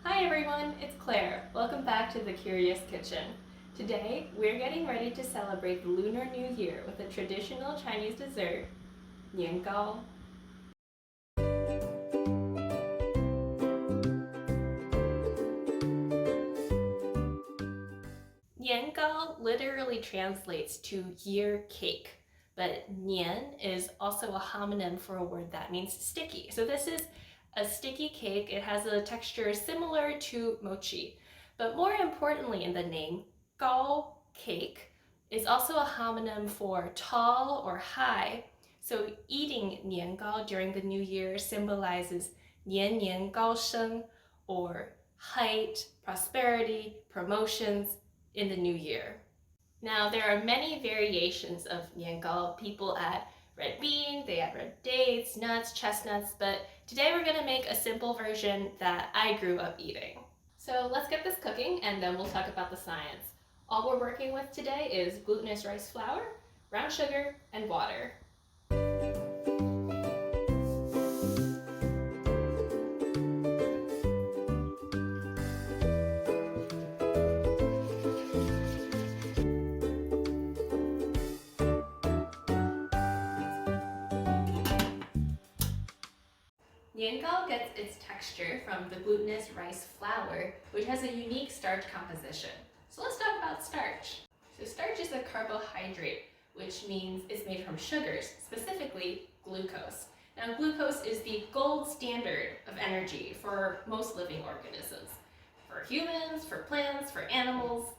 Hi everyone, it's Claire. Welcome back to the Curious Kitchen. Today, we're getting ready to celebrate the Lunar New Year with a traditional Chinese dessert, Nian. Nian literally translates to year cake, but Nian is also a homonym for a word that means sticky. So this is a sticky cake. It has a texture similar to mochi, but more importantly in the name, Gao cake is also a homonym for tall or high. So eating Nian during the new year symbolizes Nian Nian Gao Sheng, or height, prosperity, promotions in the new year. Now, there are many variations of niangao. People add red bean, they add red dates, nuts, chestnuts, but today we're gonna make a simple version that I grew up eating. So let's get this cooking and then we'll talk about the science. All we're working with today is glutinous rice flour, brown sugar, and water. Niangao gets its texture from the glutinous rice flour, which has a unique starch composition. So let's talk about starch. So starch is a carbohydrate, which means it's made from sugars, specifically glucose. Now glucose is the gold standard of energy for most living organisms. For humans, for plants, for animals.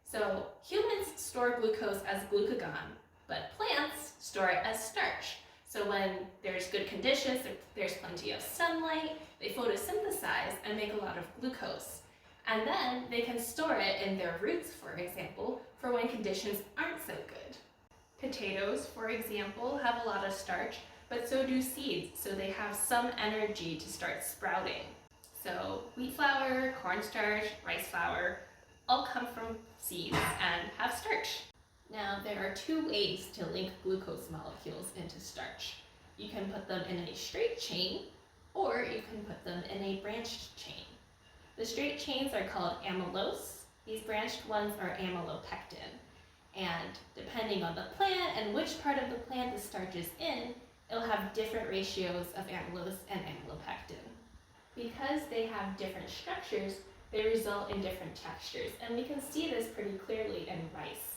So humans store glucose as glucagon, but plants store it as starch. So when there's good conditions, there's plenty of sunlight, they photosynthesize and make a lot of glucose. And then they can store it in their roots, for example, for when conditions aren't so good. Potatoes, for example, have a lot of starch, but so do seeds, so they have some energy to start sprouting. So wheat flour, cornstarch, rice flour, all come from seeds and have starch. Now, there are two ways to link glucose molecules into starch. You can put them in a straight chain, or you can put them in a branched chain. The straight chains are called amylose. These branched ones are amylopectin. And depending on the plant and which part of the plant the starch is in, it'll have different ratios of amylose and amylopectin. Because they have different structures, they result in different textures, and we can see this pretty clearly in rice.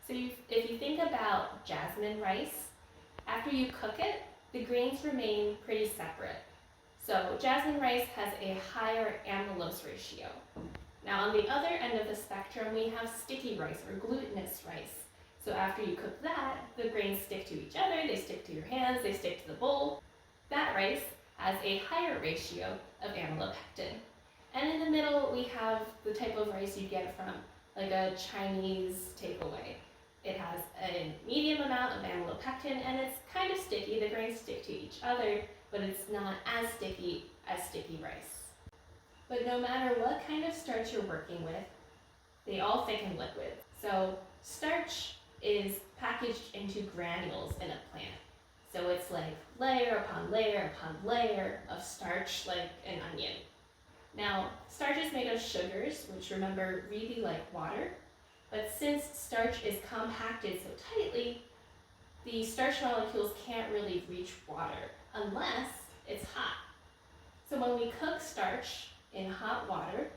So if you think about jasmine rice, after you cook it, the grains remain pretty separate. So jasmine rice has a higher amylose ratio. Now on the other end of the spectrum, we have sticky rice or glutinous rice. So after you cook that, the grains stick to each other, they stick to your hands, they stick to the bowl. That rice has a higher ratio of amylopectin. And in the middle, we have the type of rice you get from like a Chinese takeaway. It has a medium amount of amylopectin and it's kind of sticky. The grains stick to each other, but it's not as sticky as sticky rice. But no matter what kind of starch you're working with, they all thicken liquids. So starch is packaged into granules in a plant. So it's like layer upon layer upon layer of starch, like an onion. Now, starch is made of sugars, which remember really like water. But since starch is compacted so tightly, the starch molecules can't really reach water unless it's hot. So when we cook starch in hot water,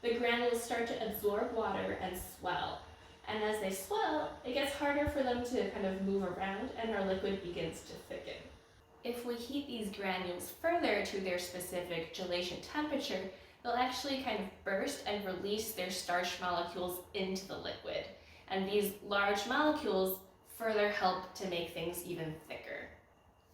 the granules start to absorb water and swell. And as they swell, it gets harder for them to kind of move around and our liquid begins to thicken. If we heat these granules further to their specific gelation temperature, they'll actually kind of burst and release their starch molecules into the liquid. And these large molecules further help to make things even thicker.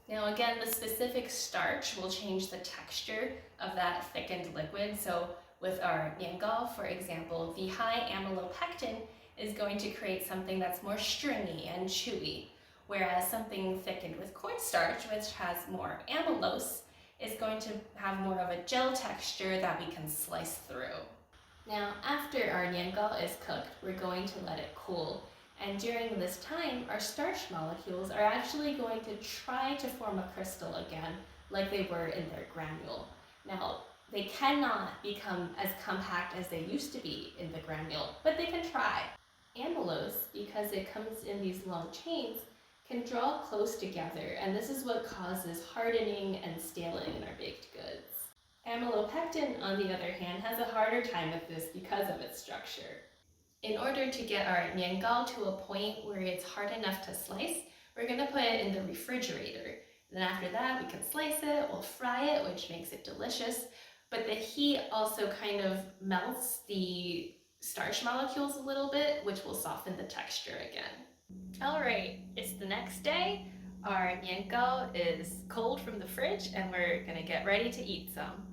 Now again, the specific starch will change the texture of that thickened liquid. So with our niangao, for example, the high amylopectin is going to create something that's more stringy and chewy, whereas something thickened with cornstarch, which has more amylose, is going to have more of a gel texture that we can slice through. Now, after our niangao is cooked, we're going to let it cool. And during this time, our starch molecules are actually going to try to form a crystal again, like they were in their granule. Now, They cannot become as compact as they used to be in the granule, but they can try. Amylose, because it comes in these long chains, can draw close together, and this is what causes hardening and staling in our baked goods. Amylopectin, on the other hand, has a harder time with this because of its structure. In order to get our nian to a point where it's hard enough to slice, we're going to put it in the refrigerator. Then after that, we can slice it, we'll fry it, which makes it delicious. But the heat also kind of melts the starch molecules a little bit, which will soften the texture again. All right, it's the next day. Our nian is cold from the fridge, and we're going to get ready to eat some.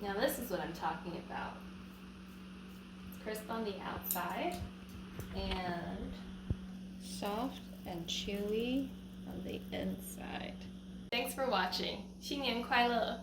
Now this is what I'm talking about. It's crisp on the outside and soft and chewy on the inside. Thanks for watching. 新年快乐!